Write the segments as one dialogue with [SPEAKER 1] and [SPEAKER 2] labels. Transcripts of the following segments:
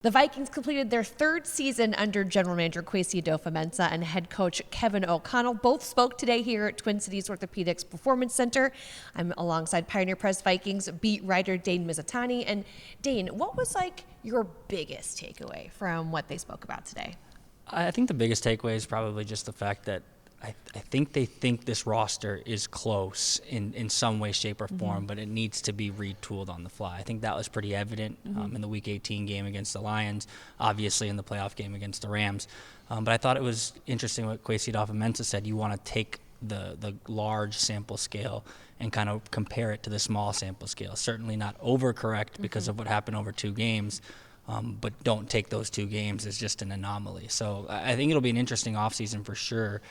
[SPEAKER 1] The Vikings completed their third season under general manager Kwesi Adofo-Mensah and head coach Kevin O'Connell. Both spoke today here at Twin Cities Orthopedics Performance Center. I'm alongside Pioneer Press Vikings beat writer Dane Mizutani. And Dane, what was your biggest takeaway from what they spoke about today?
[SPEAKER 2] I think the biggest takeaway is probably just the fact that I think they think this roster is close in some way, shape, or form, but it needs to be retooled on the fly. I think that was pretty evident in the Week 18 game against the Lions, obviously in the playoff game against the Rams. But I thought it was interesting what Kwesi Adofo-Mensah said. You want to take the large sample scale and kind of compare it to the small sample scale. Certainly not overcorrect because of what happened over 2 games. But don't take those 2 games as just an anomaly. So I think it'll be an interesting offseason for sure.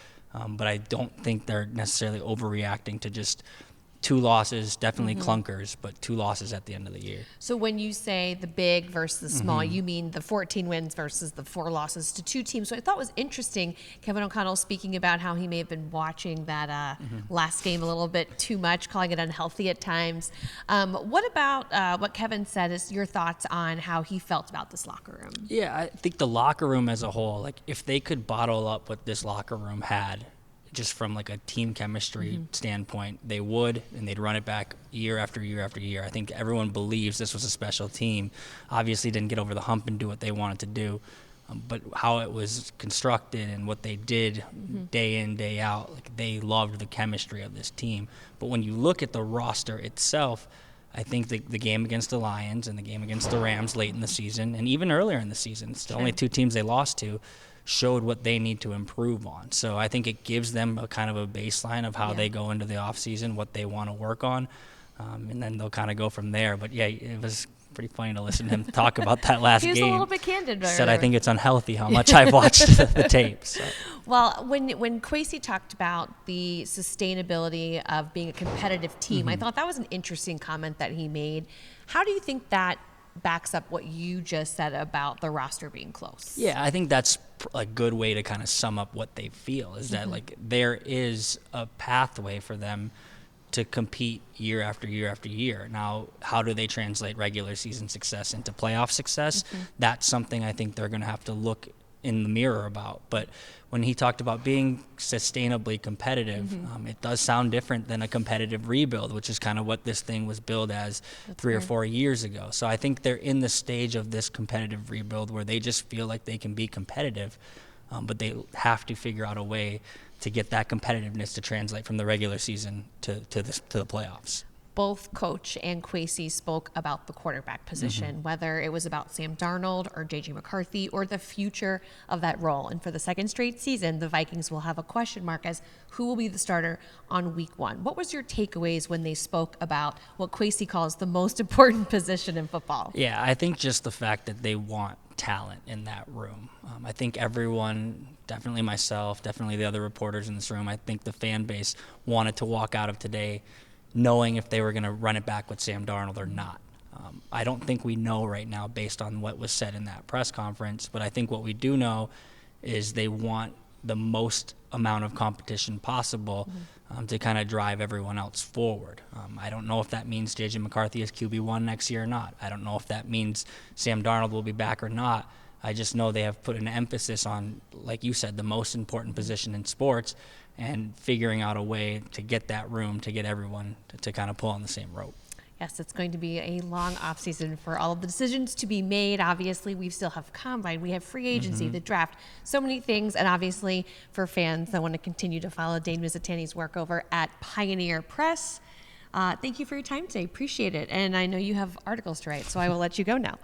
[SPEAKER 2] But I don't think they're necessarily overreacting to just 2 losses, definitely clunkers, but 2 losses at the end of the year.
[SPEAKER 1] So when you say the big versus the small, you mean the 14 wins versus the 4 losses to 2 teams. So I thought it was interesting, Kevin O'Connell speaking about how he may have been watching that last game a little bit too much, calling it unhealthy at times. What about what Kevin said is your thoughts on how he felt about this locker room?
[SPEAKER 2] Yeah, I think the locker room as a whole, if they could bottle up what this locker room had, just from a team chemistry standpoint, they would, and they'd run it back year after year after year. I think everyone believes this was a special team. Obviously didn't get over the hump and do what they wanted to do, but how it was constructed and what they did day in, day out, they loved the chemistry of this team. But when you look at the roster itself, I think the game against the Lions and the game against the Rams late in the season, and even earlier in the season, it's the only 2 teams they lost to, showed what they need to improve on. So I think it gives them a kind of a baseline of how they go into the offseason, what they want to work on, and then they'll kind of go from there. But, yeah, it was pretty funny to listen to him talk about that last game.
[SPEAKER 1] He was a little bit candid.
[SPEAKER 2] Said, I think it's unhealthy how much I've watched the tapes. So.
[SPEAKER 1] Well, when Kwesi talked about the sustainability of being a competitive team, I thought that was an interesting comment that he made. How do you think that backs up what you just said about the roster being close?
[SPEAKER 2] Yeah, I think that's a good way to kind of sum up what they feel, is that there is a pathway for them to compete year after year after year. Now, how do they translate regular season success into playoff success? That's something I think they're going to have to look in the mirror about. But when he talked about being sustainably competitive, it does sound different than a competitive rebuild, which is kind of what this thing was billed as 3 or 4 years ago. So I think they're in the stage of this competitive rebuild where they just feel like they can be competitive, but they have to figure out a way to get that competitiveness to translate from the regular season to the playoffs.
[SPEAKER 1] Both Coach and Kwesi spoke about the quarterback position, whether it was about Sam Darnold or J.J. McCarthy or the future of that role. And for the second straight season, the Vikings will have a question mark as who will be the starter on Week 1. What was your takeaways when they spoke about what Kwesi calls the most important position in football?
[SPEAKER 2] Yeah, I think just the fact that they want talent in that room. I think everyone, definitely myself, definitely the other reporters in this room, I think the fan base wanted to walk out of today knowing if they were going to run it back with Sam Darnold or not. I don't think we know right now based on what was said in that press conference, but I think what we do know is they want the most amount of competition possible to kind of drive everyone else forward. I don't know if that means J.J. McCarthy is QB1 next year or not. I don't know if that means Sam Darnold will be back or not. I just know they have put an emphasis on, like you said, the most important position in sports and figuring out a way to get that room, to get everyone to kind of pull on the same rope.
[SPEAKER 1] Yes, it's going to be a long offseason for all of the decisions to be made. Obviously, we still have combine, we have free agency, the draft, so many things. And obviously, for fans that want to continue to follow Dane Mizutani's work over at Pioneer Press, thank you for your time today. Appreciate it. And I know you have articles to write, so I will let you go now.